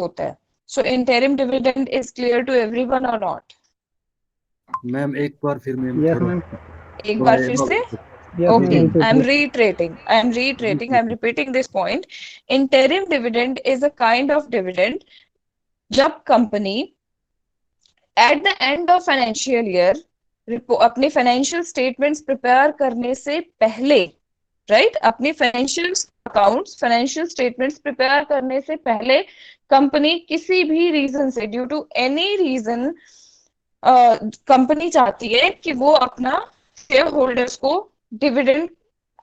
होता है. So interim dividend is clear to everyone or not? Ma'am एक बार फिर मैम यस थोड़ा मैम, एक बार फिर से. Yes Okay, ma'am, I'm reiterating, I'm repeating this point. Interim dividend is a kind of dividend जब company at the end of financial year अपने financial statements prepare करने से पहले, राइट, अपनी financial accounts, financial statements prepare करने से पहले company किसी भी रीजन से, due to any reason, company चाहती है कि वो अपना शेयर होल्डर्स को डिविडेंड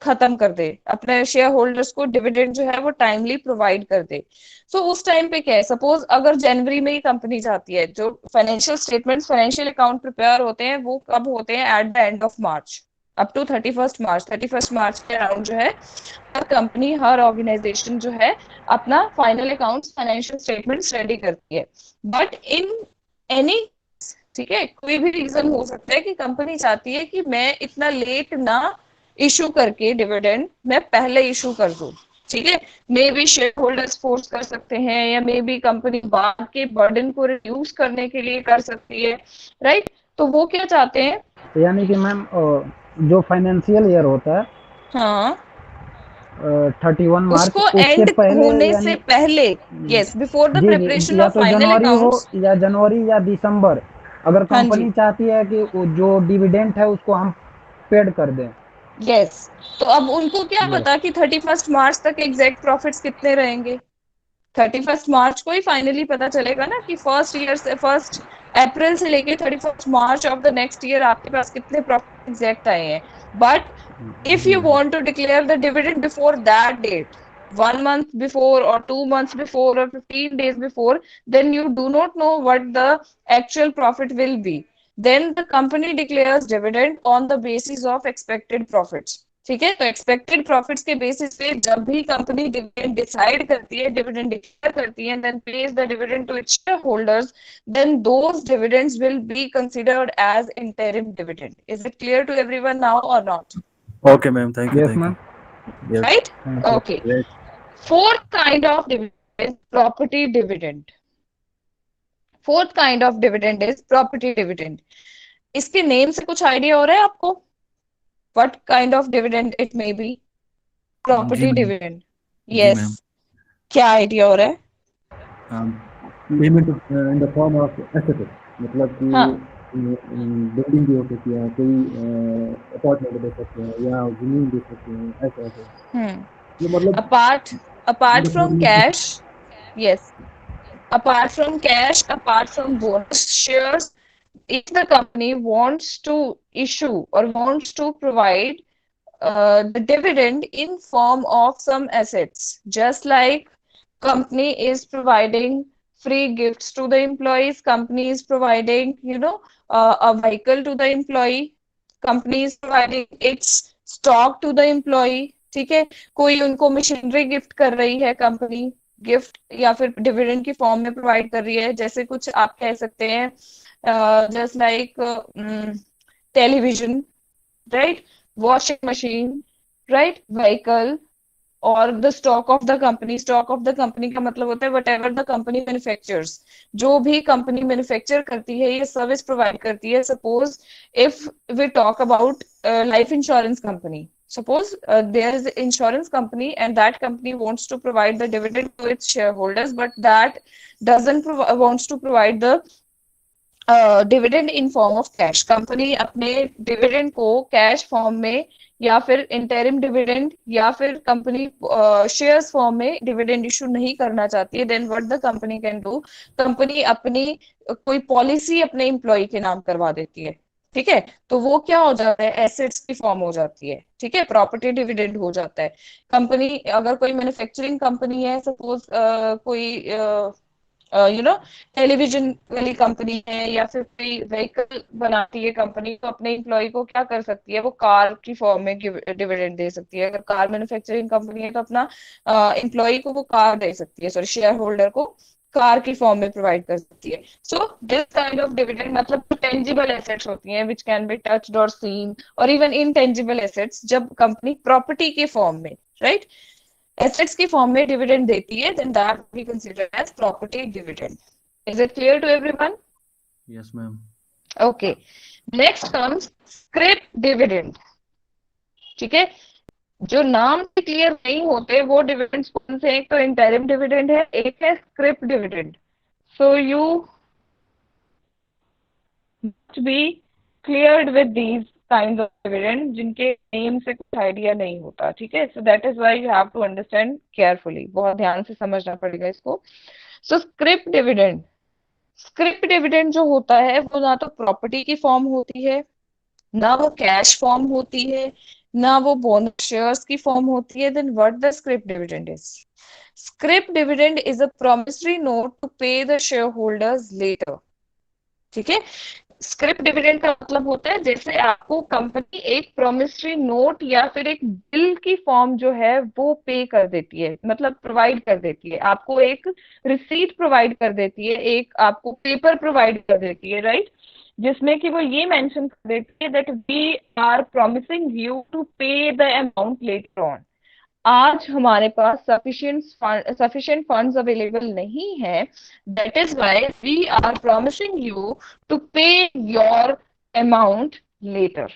खत्म कर दे, अपने शेयर होल्डर्स को डिविडेंड जो है वो टाइमली प्रोवाइड कर दे. सो उस टाइम पे क्या है, सपोज अगर जनवरी में ही कंपनी चाहती है, जो financial statements, financial account prepare होते हैं वो कब होते हैं, at the end of March, up to 31st March के अराउंड जो है हर कंपनी, हर ऑर्गेनाइजेशन जो है अपना final accounts, financial statements ready करती है. बट इन एनी, ठीक है, कोई भी रीजन हो सकता है कि कंपनी चाहती है कि मैं इतना लेट ना इशू करके डिविडेंड मैं पहले इशू कर दूं. ठीक है, may be share holders force कर सकते हैं, या मे बी कंपनी बाद के बर्डन को रिड्यूस करने के लिए कर सकती है, राइट. तो वो क्या चाहते हैं, यानी कि मैम जो फाइनेंशियल ईयर होता है, हाँ, 31 मार्च, उसको उसके एंड पहले होने से यानी पहले, यस, बिफोर द जी प्रिपरेशन या ऑफ तो फाइनल जनवरी हो, अकाउंट्स. या जनवरी या दिसंबर, अगर हाँ जी, कंपनी चाहती है कि वो जो डिविडेंड है उसको हम पेड कर दें. यस. तो अब उनको क्या Yes. पता कि 31st मार्च तक एग्जैक्ट प्रॉफिट्स कितने रहेंगे. 31st मार्च को ही फाइनली पता चलेगा ना कि फर्स्ट अप्रैल से लेके 31st March of the next year आपके पास कितने प्रॉफिट एग्जैक्ट आए हैं. But if you want to declare the dividend before that date, 1 month before or 2 months before or 15 days before, then you do not know what the actual profit will be. Then the company declares dividend on the basis of expected profits. ठीक है, तो expected profits के basis पे जब भी company dividend decide करती है, dividend declare करती है, then pays the dividend to its share holders, then those dividends will be considered as interim dividend. Is it clear to everyone now or not? Okay ma'am, thank you, Yes, thank ma'am. You. Right? Thank you. Okay. Yes. Fourth kind of dividend is property dividend. Fourth kind of dividend is property dividend. इसके name से कुछ idea हो रहा है आपको? What kind of dividend it may be? Property जी ma'am, dividend. जी Yes. Ma'am. क्या आइडिया हो रहा है? Payment in the form of asset, मतलब कि हाँ, बिल्डिंग भी हो सकती है, कोई अपार्टमेंट दे सकते हैं या जमीन दे सकते हैं, ऐसा ऐसा. ये मतलब apart in apart the from form of. cash, yes, apart from cash, apart from bonus shares, if the company wants to issue or wants to provide the dividend in form of some assets, just like company is providing free gifts to the employees, company is providing, a vehicle to the employee, company is providing its stock to the employee. ठीक है, कोई उनको machinery gift कर रही है company, gift या फिर dividend की फॉर्म में प्रोवाइड कर रही है, जैसे कुछ आप कह सकते हैं, just like television, right, washing machine, right, vehicle, और the stock of the company. Stock of the company का मतलब होता है whatever the company manufactures, जो भी कंपनी मैन्युफैक्चर करती है, ये सर्विस प्रोवाइड करती है. Suppose if we talk about life insurance company, suppose there is an insurance company and that company wants to provide the dividend to its shareholders, but that doesn't wants to provide the dividend in form of cash. Company अपने dividend को cash form में या फिर interim dividend या फिर company shares form में dividend issue नहीं करना चाहती है. Then what the company can do, company अपनी कोई पॉलिसी अपने एम्प्लॉय के नाम करवा देती है. ठीक है, तो वो क्या हो जाता है, एसेट्स की फॉर्म हो जाती है. ठीक है, प्रॉपर्टी डिविडेंड हो जाता है. कंपनी अगर कोई मैन्युफैक्चरिंग कंपनी है, सपोज कोई टेलीविजन वाली कंपनी है या फिर कोई व्हीकल बनाती है कंपनी, तो अपने एम्प्लॉय को क्या कर सकती है, वो कार की फॉर्म में डिविडेंड दे सकती है. अगर कार मैन्युफैक्चरिंग कंपनी है तो अपना एम्प्लॉय को वो कार दे सकती है, सॉरी, शेयर होल्डर को कार की फॉर्म में प्रोवाइड कर सकती है. So this kind of dividend मतलब टेंजिबल एसेट्स होती हैं विच कैन बी टच्ड और सीन, और इवन इनटेंजिबल एसेट्स जब कंपनी प्रॉपर्टी के फॉर्म में, राइट, एसेट्स की फॉर्म में डिविडेंड देती है, then that we consider as property dividend. Is it clear to everyone? Yes ma'am. Okay, next comes scrip dividend. ठीक है, जो नाम से क्लियर नहीं होते वो डिविडेंड्स कौन से हैं? एक तो इंटरिम डिविडेंड है, एक है scrip dividend. So you must be cleared with these kinds of dividend जिनके नेम से कुछ आइडिया नहीं होता. ठीक है, so that is why you have to understand carefully, बहुत ध्यान से समझना पड़ेगा इसको. So scrip dividend, scrip dividend जो होता है वो ना तो प्रॉपर्टी की फॉर्म होती है, ना वो कैश फॉर्म होती है, ना वो बोनस शेयर्स की फॉर्म होती है. Then what the scrip dividend is? Scrip dividend is a promissory note to pay the share holders later. ठीक है, स्क्रिप डिविडेंड का मतलब होता है जैसे आपको कंपनी एक प्रोमिसरी नोट या फिर एक बिल की फॉर्म जो है वो पे कर देती है, मतलब प्रोवाइड कर देती है, आपको एक रिसीट प्रोवाइड कर देती है, एक आपको पेपर प्रोवाइड कर देती है, राइट, जिसमें कि वो ये मेंशन कर देती है that we are promising you to pay the amount later on. आज हमारे पास सफिशिएंट फंड्स अवेलेबल नहीं है, that is why we are promising you to pay your amount later.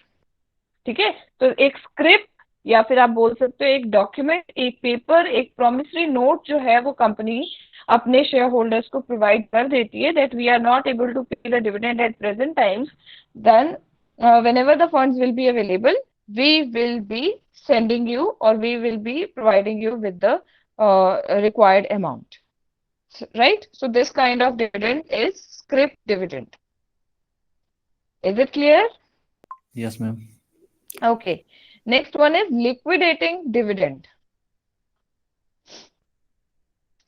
ठीक है, तो एक स्क्रिप्ट या फिर आप बोल सकते हो एक डॉक्यूमेंट, एक पेपर, एक प्रॉमिसरी नोट जो है वो कंपनी अपने शेयर होल्डर्स को प्रोवाइड कर देती है that we are not able to pay the dividend at present times, then whenever the funds will be available, we will be sending you or we will be providing you with the required amount. Right? So this kind of dividend is scrip dividend. Is it clear? Yes ma'am. Okay. Next one is liquidating dividend.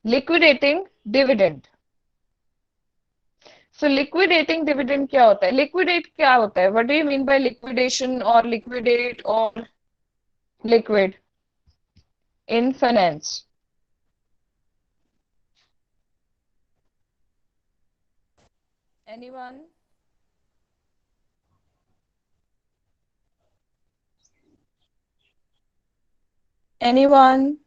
Liquidating dividend. So liquidating dividend क्या होता है? Liquidate क्या होता है? What do you mean by liquidation or liquidate or liquid in finance? Anyone? Anyone?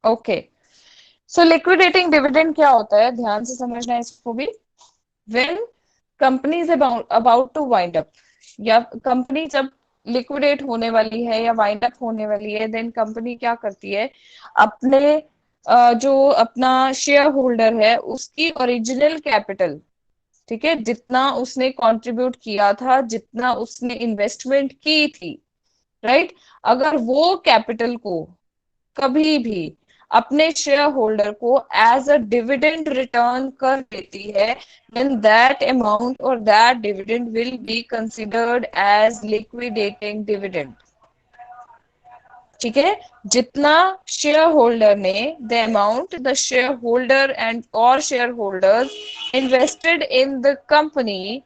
Okay. So liquidating dividend क्या होता है? ध्यान से समझना है इसको भी. When company is about to wind up, या कंपनी जब लिक्विडेट होने वाली है या वाइंड अप होने वाली है, देन कंपनी क्या करती है? अपने जो अपना शेयर होल्डर है उसकी ओरिजिनल कैपिटल, ठीक है, जितना उसने कंट्रीब्यूट किया था, जितना उसने इन्वेस्टमेंट की थी, राइट, अगर वो कैपिटल को कभी भी अपने शेयर होल्डर को एज अ डिविडेंड रिटर्न कर देती है, then that amount or that dividend will be considered as liquidating dividend. ठीक है, जितना शेयर होल्डर ने, the amount the shareholder and or shareholders invested in the company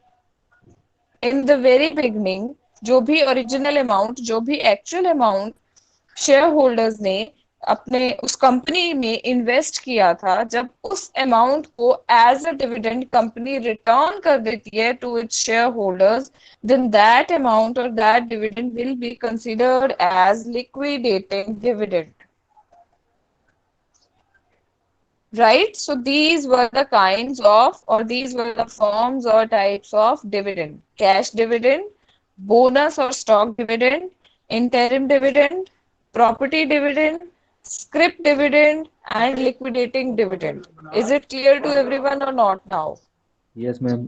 in the very beginning, जो भी original amount, जो भी actual amount share holders ने अपने उस कंपनी में इन्वेस्ट किया था, जब उस अमाउंट को as a dividend company return कर देती है to its share holders, then that amount और that dividend will be considered as liquidating dividend. Right? So these were the kinds of, or these were the forms or types of dividend: cash dividend, bonus or stock dividend, interim dividend, property dividend, scrip dividend, and liquidating dividend. Is it clear to everyone or not now? Yes ma'am.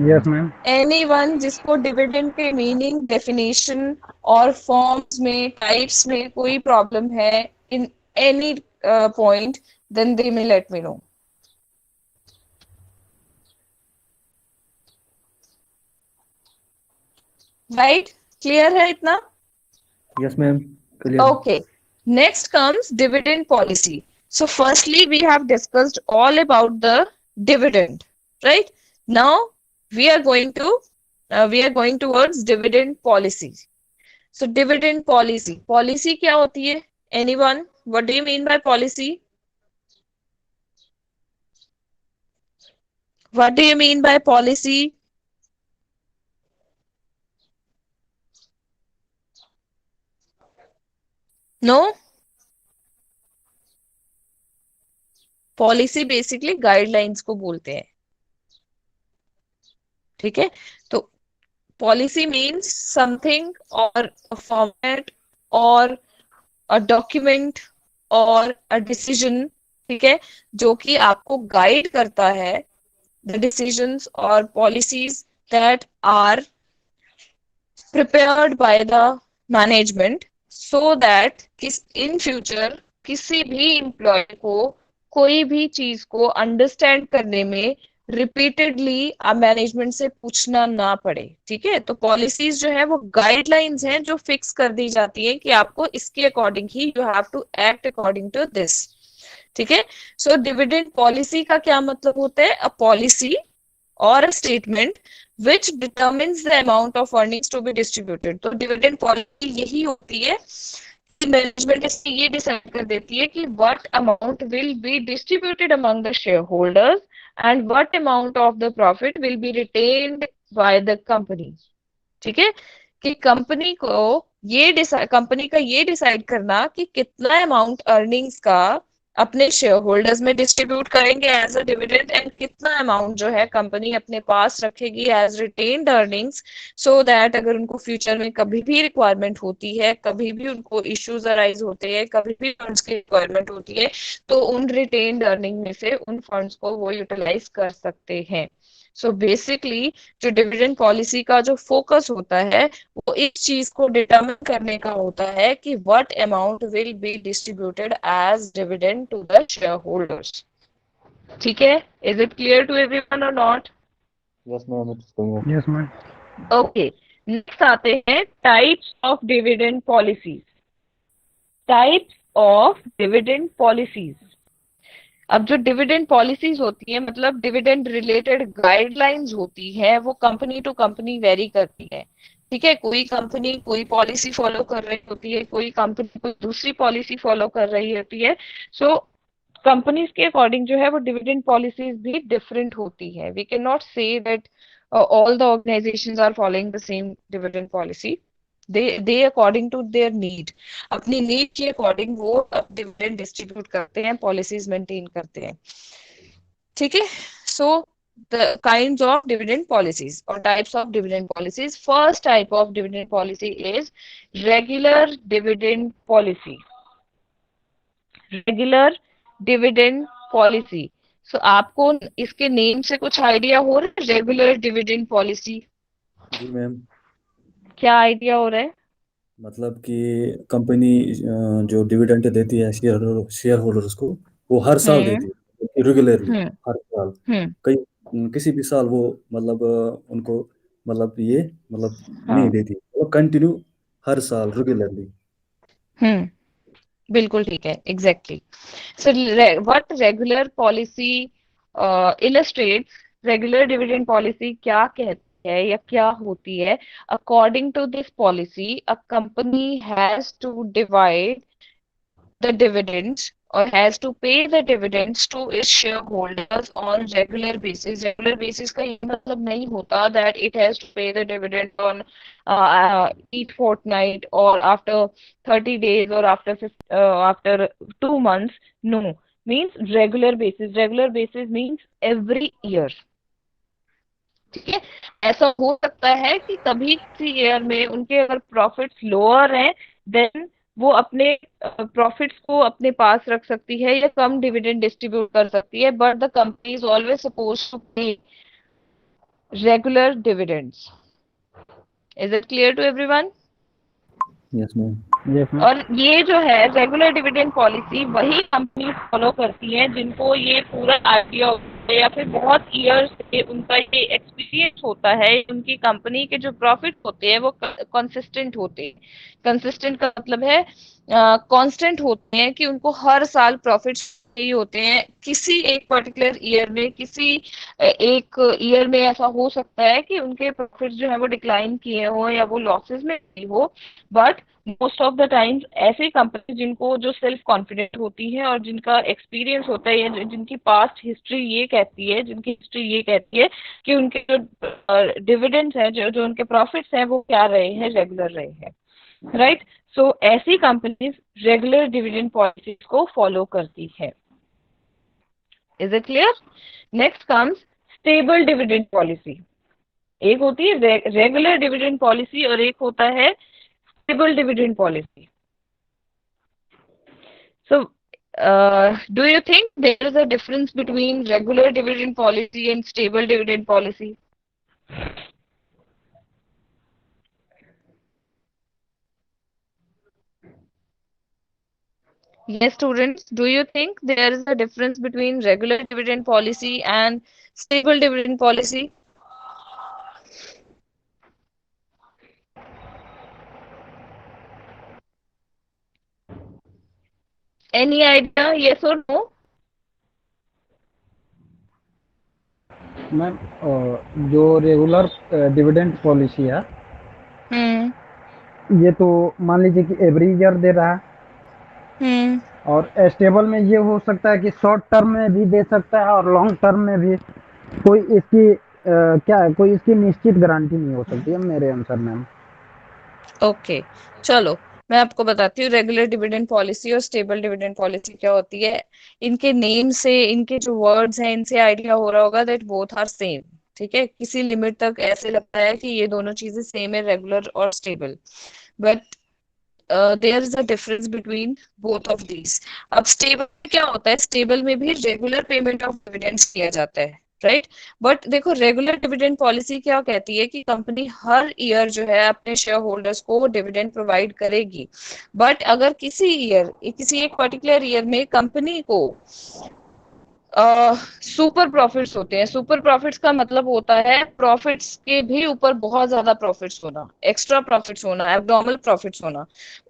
Yes ma'am. Anyone जिसको dividend के meaning, definition और forms में, types में कोई problem है in any point, then they may let me know. Right? Clear है इतना? Yes ma'am. Clear. Okay. Next comes dividend policy. So firstly, we have discussed all about the dividend, right? Now we are going towards dividend policy. So dividend policy. Policy क्या होती है? Anyone? What do you mean by policy? What do you mean by policy? No, policy basically guidelines को बोलते हैं, ठीक है। तो policy means something और फॉर्मेट और अ डॉक्यूमेंट और अ डिसीजन, ठीक है, जो कि आपको गाइड करता है द डिसीजंस और policies that are prepared by the management so that in future किसी भी एम्प्लॉय को कोई भी चीज को अंडरस्टैंड करने में रिपीटेडली मैनेजमेंट से पूछना ना पड़े, ठीक है। तो पॉलिसीज जो है वो गाइडलाइंस हैं जो फिक्स कर दी जाती है कि आपको इसके अकॉर्डिंग ही you have to act according to this, ठीक है। सो डिविडेंड पॉलिसी का क्या मतलब होता है? A policy or a statement which determines the amount of earnings to be distributed। तो डिविडेंड पॉलिसी यही होती है कि मैनेजमेंट इससे ये डिसाइड कर देती है कि what amount will be distributed among the shareholders and what amount of the profit will be retained by the company, ठीक है। कि कंपनी का ये डिसाइड करना कि कितना अमाउंट अर्निंग्स का अपने शेयर होल्डर्स में डिस्ट्रीब्यूट करेंगे एज अ डिविडेंड एंड कितना अमाउंट जो है कंपनी अपने पास रखेगी as retained earnings, so that अगर उनको फ्यूचर में कभी भी रिक्वायरमेंट होती है, कभी भी उनको इश्यूज अराइज होते हैं, कभी भी फंड्स की रिक्वायरमेंट होती है, तो उन रिटेन्ड अर्निंग में से उन फंड्स को वो यूटिलाइज कर सकते हैं। सो बेसिकली जो डिविडेंड पॉलिसी का जो फोकस होता है वो इस चीज को डिटरमिन करने का होता है कि what amount will be distributed as dividend to the share holders, ठीक है। Is it clear to everyone और not? Yes ma'am, it's clear. Yes ma'am. Okay, next आते हैं types of dividend policies. Types of dividend policies. अब जो dividend policies होती है मतलब डिविडेंड रिलेटेड गाइडलाइंस होती है, वो कंपनी टू कंपनी वेरी करती है, ठीक है। कोई कंपनी कोई पॉलिसी फॉलो कर रही होती है, कोई कंपनी कोई दूसरी पॉलिसी फॉलो कर रही होती है। सो कंपनीज के अकॉर्डिंग जो है वो डिविडेंड पॉलिसीज भी डिफरेंट होती है। We can not say that all the organisations are following the same dividend policy. They according to their need, अपनी नीड के अकॉर्डिंग वो डिविडेंड डिस्ट्रीब्यूट करते हैं, पॉलिसीज मेंटेन करते हैं, ठीक है। सो the kinds of dividend policies or types of dividend policies. First type of dividend policy is regular dividend policy. Regular dividend policy. So आपको इसके नेम से कुछ आइडिया हो रहा है? रेगुलर डिविडेंड पॉलिसी, जी मैम। क्या आइडिया हो रहा है? मतलब कि कंपनी जो डिविडेंड देती है शेयर होल्डर्स को, वो हर साल देती है रेगुलरली, हम्म हर साल। हम्म कई किसी भी साल वो मतलब उनको मतलब ये मतलब नहीं हाँ देती, वो कंटिन्यू हर साल रेगुलरली। बिल्कुल ठीक है, exactly. So what regular policy illustrates, regular dividend policy क्या कहती है या क्या होती है? According to this policy a company has to divide the dividends or has to pay the dividends to its shareholders on regular basis। Regular basis का ये मतलब नहीं होता that it has to pay the dividend on each fortnight or after 30 days or after 2 months। No, means regular basis। Regular basis means every year, ठीक है। ऐसा हो सकता है कि कभी किसी ईयर में उनके अगर प्रॉफिट्स लोअर हैं देन वो अपने प्रॉफिट्स को अपने पास रख सकती है या कम डिविडेंड डिस्ट्रीब्यूट कर सकती है, but the company is always suppose to pay regular dividends. Is it clear to everyone? Yes ma'am. Yes ma'am. और ये जो है रेगुलर डिविडेंड पॉलिसी वही कंपनी फॉलो करती है जिनको ये पूरा आइडिया होता है या फिर बहुत ईयर्स से उनका ये एक्सपीरियंस होता है, उनकी कंपनी के जो प्रॉफिट होते हैं वो कंसिस्टेंट होते हैं। कंसिस्टेंट का मतलब है कांस्टेंट होते हैं कि उनको हर साल प्रॉफिट्स ही होते हैं। किसी एक पर्टिकुलर ईयर में किसी एक ईयर में ऐसा हो सकता है कि उनके प्रॉफिट्स जो है वो डिक्लाइन किए हो या वो लॉसेस में नहीं हो, but most of the times ऐसी कंपनी जिनको जो सेल्फ कॉन्फिडेंट होती है और जिनका एक्सपीरियंस होता है या जिनकी पास्ट हिस्ट्री ये कहती है, जिनकी हिस्ट्री ये कहती है कि उनके जो डिविडेंड्स हैं, जो जो उनके प्रॉफिट्स हैं वो क्या रहे हैं, रेगुलर रहे हैं, राइट। सो ऐसी कंपनीज रेगुलर डिविडेंड पॉलिसीज को फॉलो करती है। Is it clear? Next comes stable dividend policy. एक होती है रेगुलर डिविडेंड पॉलिसी और एक होता है stable dividend policy. So, do you think there is a difference between regular dividend policy and stable dividend policy? Yes, students, do you think there is a difference between regular dividend policy and stable dividend policy? Any idea? Yes or no? Ma'am जो regular dividend policy है ये तो मान लीजिए कि every year दे रहा है, और स्टेबल में ये हो सकता है कि शॉर्ट टर्म में भी दे सकता है और लॉन्ग टर्म में भी। कोई इसकी कोई इसकी निश्चित गारंटी नहीं हो सकती है मेरे अनुसार मैम। ओके, चलो मैं आपको बताती हूँ रेगुलर डिविडेंड पॉलिसी और स्टेबल डिविडेंड पॉलिसी क्या होती है। इनके नेम से, इनके जो वर्ड्स हैं, इनसे आइडिया हो रहा होगा दैट बोथ आर सेम। ठीक है, किसी लिमिट तक ऐसे लगता है कि ये दोनों चीजें सेम है, रेगुलर और stable, but there is a difference between both of these. अब स्टेबल क्या होता है? स्टेबल में भी रेगुलर पेमेंट ऑफ डिविडेंड्स किया जाता है, राइट? बट देखो, रेगुलर डिविडेंड पॉलिसी क्या कहती है कि कंपनी हर ईयर जो है अपने शेयर होल्डर्स को डिविडेंड प्रोवाइड करेगी। बट अगर किसी एक पर्टिकुलर ईयर में कंपनी को सुपर प्रॉफिट्स होते हैं। सुपर प्रॉफिट्स का मतलब होता है प्रॉफिट्स के भी ऊपर बहुत ज्यादा प्रॉफिट्स होना, एक्स्ट्रा प्रॉफिट्स होना, एब्नॉर्मल प्रॉफिट्स होना।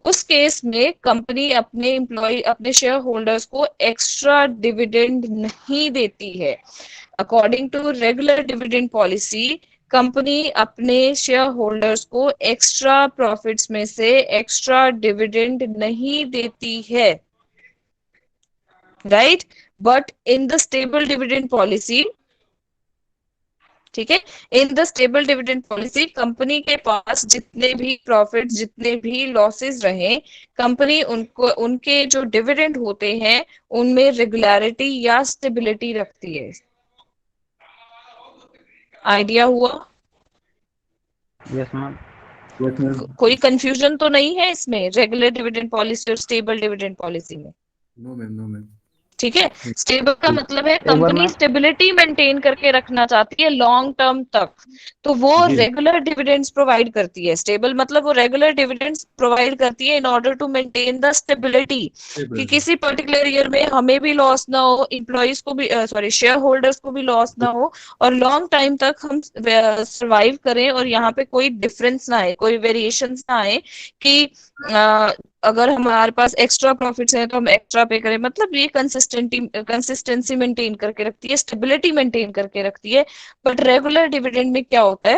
उस केस में कंपनी अपने शेयर होल्डर्स को एक्स्ट्रा डिविडेंड नहीं देती है। According to regular dividend policy, company अपने शेयर होल्डर्स को एक्स्ट्रा प्रॉफिट्स में से एक्स्ट्रा डिविडेंड नहीं देती है, right? But in the stable dividend policy, ठीक है, in the stable dividend policy company के पास जितने भी प्रॉफिट, जितने भी लॉसेस रहे, कंपनी उनके जो डिविडेंड होते हैं उनमें रेगुलरिटी या स्टेबिलिटी रखती है। आइडिया हुआ? Yes ma'am. कोई कंफ्यूजन तो नहीं है इसमें रेगुलर डिविडेंड पॉलिसी और स्टेबल डिविडेंड पॉलिसी में? No ma'am, no ma'am. ठीक है, स्टेबल का मतलब है एक बार कंपनी मैं स्टेबिलिटी मेंटेन करके रखना चाहती है लॉन्ग टर्म तक, तो वो रेगुलर डिविडेंड्स प्रोवाइड करती है। स्टेबल मतलब वो रेगुलर डिविडेंड्स प्रोवाइड करती है in order to maintain the stability, कि किसी पर्टिकुलर ईयर में हमें भी लॉस ना हो, एम्प्लॉइज को भी शेयर होल्डर्स को भी लॉस ना हो, और लॉन्ग टाइम तक हम सर्वाइव करें और यहाँ पे कोई डिफरेंस ना आए, कोई वेरिएशन ना आए कि अगर हमारे पास एक्स्ट्रा प्रॉफिट्स हैं तो हम एक्स्ट्रा पे करें। मतलब ये कंसिस्टेंसी मेंटेन करके रखती है, स्टेबिलिटी मेंटेन करके रखती है। बट रेगुलर डिविडेंड में क्या होता है,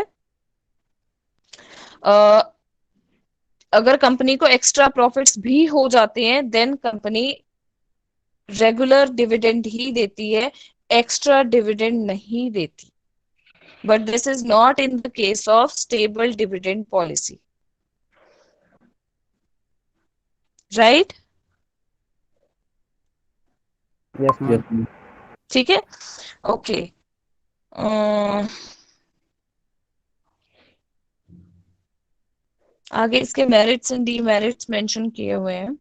अगर कंपनी को एक्स्ट्रा प्रॉफिट्स भी हो जाते हैं देन कंपनी रेगुलर डिविडेंड ही देती है, एक्स्ट्रा डिविडेंड नहीं देती। But this is not in the case of stable dividend policy, right? Yes ma'am. ठीक है, ओके। आगे इसके मेरिट्स एंड डीमेरिट्स मेंशन किए हुए हैं।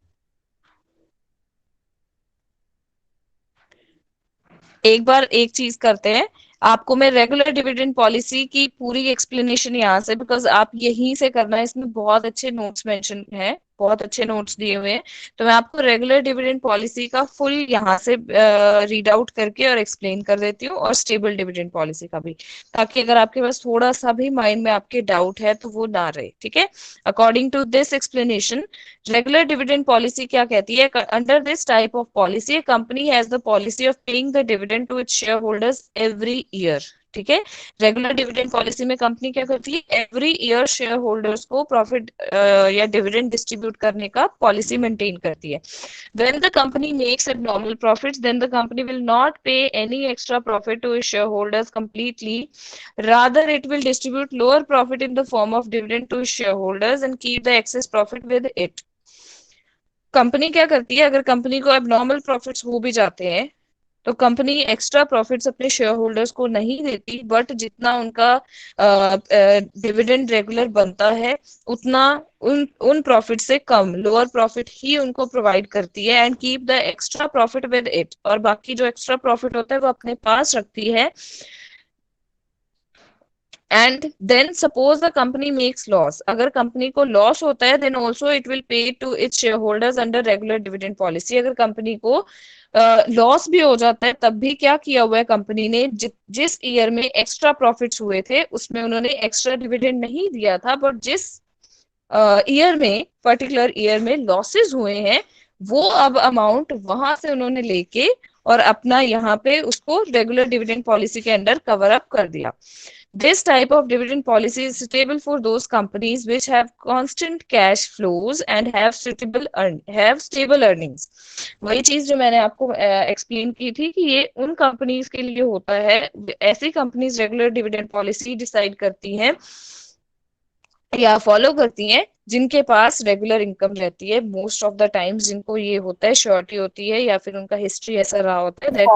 एक बार एक चीज करते हैं, आपको मैं रेगुलर डिविडेंड पॉलिसी की पूरी एक्सप्लेनेशन यहाँ से, बिकॉज आप यहीं से करना है, इसमें बहुत अच्छे नोट्स मेंशन हैं, बहुत अच्छे नोट्स दिए हुए हैं, तो मैं आपको रेगुलर डिविडेंड पॉलिसी का फुल यहाँ से रीड आउट करके और एक्सप्लेन कर देती हूँ, और स्टेबल डिविडेंड पॉलिसी का भी, ताकि अगर आपके पास थोड़ा सा भी माइंड में आपके डाउट है तो वो ना रहे। ठीक है, according to this explanation, regular dividend policy क्या कहती है? Under this type of policy, company has the policy of paying the dividend to its share holders every year. ठीक है, रेगुलर डिविडेंड पॉलिसी में कंपनी क्या करती है? एवरी ईयर शेयर होल्डर्स को प्रॉफिट या डिविडेंड डिस्ट्रीब्यूट करने का पॉलिसी मेंटेन करती है। When the company makes abnormal profits, then the company will not pay any extra profit to its shareholders completely. Rather, it will distribute lower profit in the form of dividend to its shareholders and keep the excess profit with it. Company क्या करती है, अगर company को abnormal profits हो भी जाते हैं तो कंपनी एक्स्ट्रा प्रॉफिट्स अपने शेयर होल्डर्स को नहीं देती, बट जितना उनका डिविडेंड रेगुलर बनता है उतना उन प्रॉफिट से कम, लोअर प्रॉफिट ही उनको प्रोवाइड करती है and keep the extra profit with it, और बाकी जो एक्स्ट्रा प्रॉफिट होता है वो अपने पास रखती है. And then suppose the company makes loss, अगर कंपनी को लॉस होता है then also it will pay to its shareholders under regular dividend policy. अगर कंपनी को लॉस भी हो जाता है तब भी क्या किया हुआ है कंपनी ने, जिस ईयर में एक्स्ट्रा प्रॉफिट्स हुए थे उसमें उन्होंने एक्स्ट्रा डिविडेंड नहीं दिया था, बट जिस ईयर में, पर्टिकुलर ईयर में लॉसेस हुए हैं वो अब अमाउंट वहां से उन्होंने लेके और अपना यहाँ पे उसको रेगुलर डिविडेंड पॉलिसी के अंडर कवर अप कर दिया. This type of dividend policy is suitable for those companies which have constant cash flows and have stable earnings. वही चीज जो मैंने आपको एक्सप्लेन की थी कि ये उन कंपनीज के लिए होता है, ऐसी companies regular dividend policy decide करती हैं या फॉलो करती हैं जिनके पास रेगुलर इनकम रहती है. मोस्ट ऑफ द टाइम्स जिनको ये होता है, श्योरिटी होती है या फिर उनका हिस्ट्री ऐसा रहा होता है that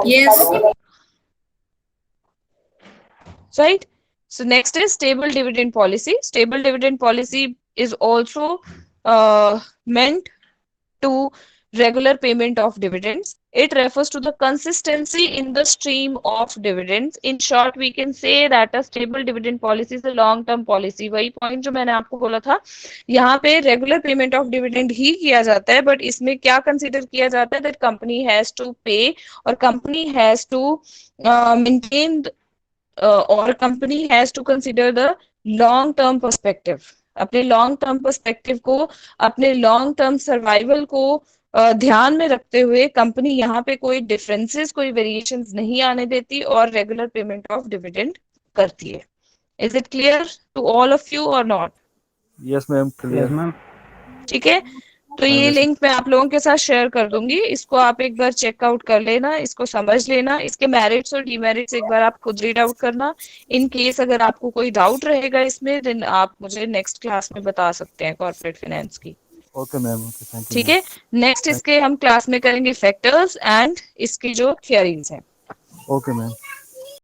right. So next is stable dividend policy. Stable dividend policy is also meant to regular payment of dividends. It refers to the consistency in the stream of dividends. In short, we can say that a stable dividend policy is a long-term policy. वही point जो मैंने आपको बोला था, यहाँ पे regular payment of dividend ही किया जाता है, but इसमें क्या consider किया जाता है that company has to pay और company has to maintain or company has to consider the long term perspective. अपने लॉन्ग टर्म पर्सपेक्टिव को, अपने लॉन्ग टर्म सर्वाइवल को ध्यान में रखते हुए कंपनी यहाँ पे कोई डिफरेंसेस, कोई वेरिएशंस नहीं आने देती और रेगुलर पेमेंट ऑफ डिविडेंड करती है. Is it clear to all of you और not? Yes ma'am, clear ma'am. ठीक है, तो ये लिंक मैं आप लोगों के साथ शेयर कर दूंगी, इसको आप एक बार चेकआउट कर लेना, इसको समझ लेना, इसके मेरिट्स और डीमेरिट्स एक बार आप खुद रीड आउट करना. इन केस अगर आपको कोई डाउट रहेगा इसमें देन आप मुझे नेक्स्ट क्लास में बता सकते हैं कॉर्पोरेट फाइनेंस की. Okay ma'am, okay, thank you. ठीक है, नेक्स्ट इसके हम क्लास में करेंगे फैक्टर्स एंड इसकी जो थियरीज हैं. Okay ma'am.